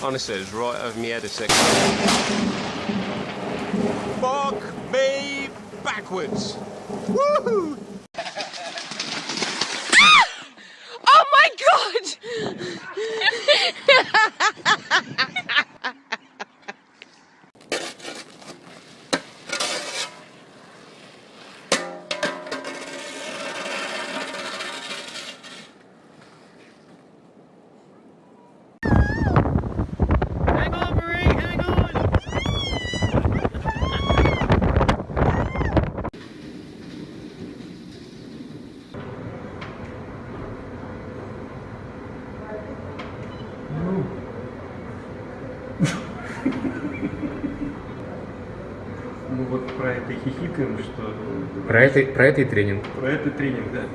Honestly, it's right over my head a second. Fuck me backwards. Woohoo! Oh my god! Hang on, Marie, hang on! Ну вот про это хихикаем, что... Про это и тренинг. Про это тренинг, да.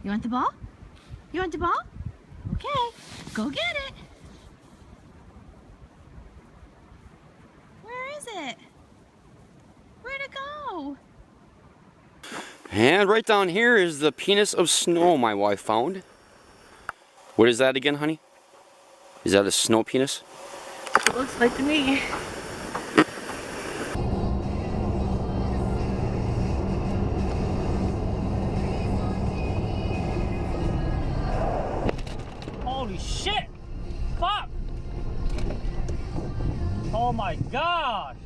You want the ball? You want the ball? Okay, go get it. Where is it? Where'd it go? And right down here is the penis of snow my wife found. What is that again, honey? Is that a snow penis? It looks like to me. Holy shit! Fuck! Oh my gosh!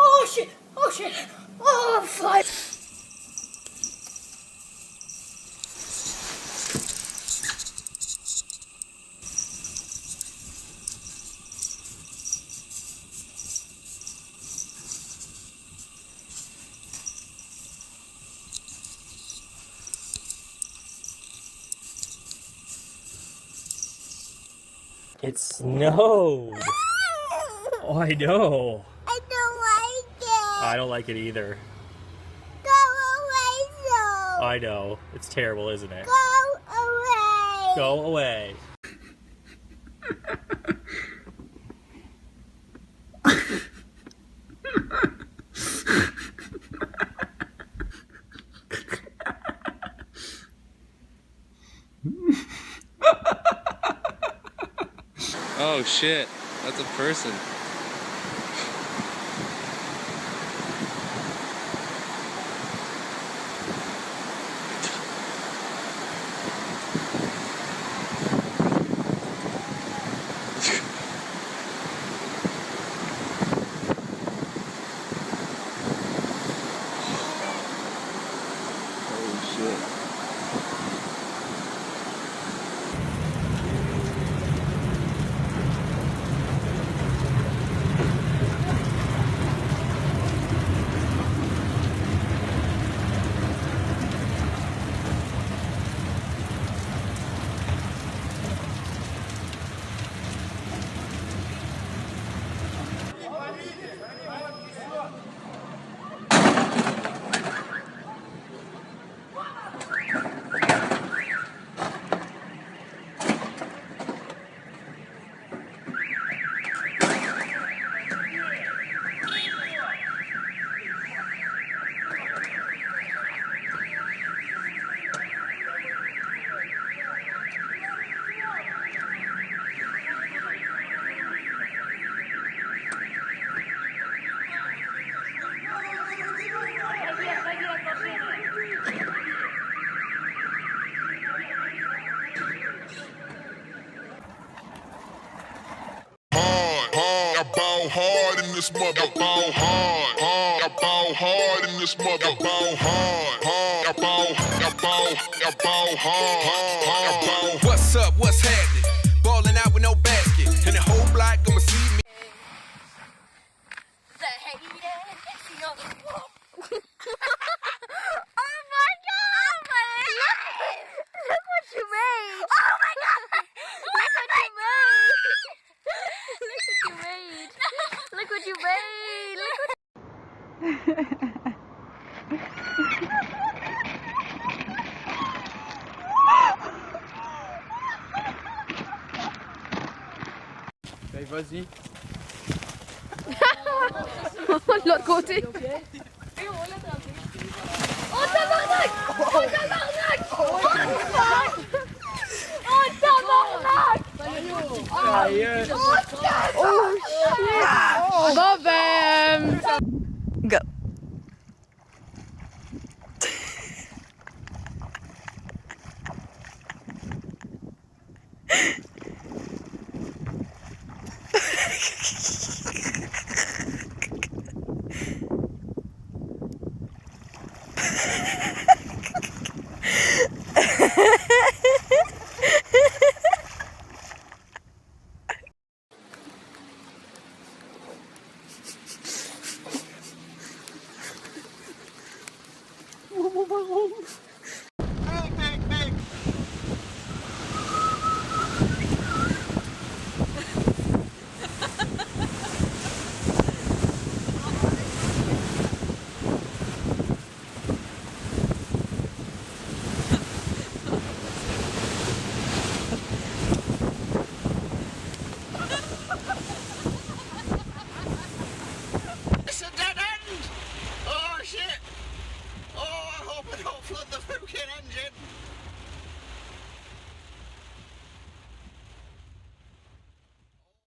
Oh shit! Oh shit! Oh, fly! It snowed! Oh, I know! I don't like it! I don't like it either. Go away, though! I know. It's terrible, isn't it? Go away! Go away. Oh shit, that's a person. Holy shit. Hard in this mother, ball hard, hard, I ball hard in this mother, ball hard, hard, I ball hard, hard. What's up? What's happening? Balling out with no basket, and the whole block gonna see me. The hated is your Oh my god! Look what you made! Allez, vas-y. De l'autre côté. Oh tabarnak! Oh tabarnak!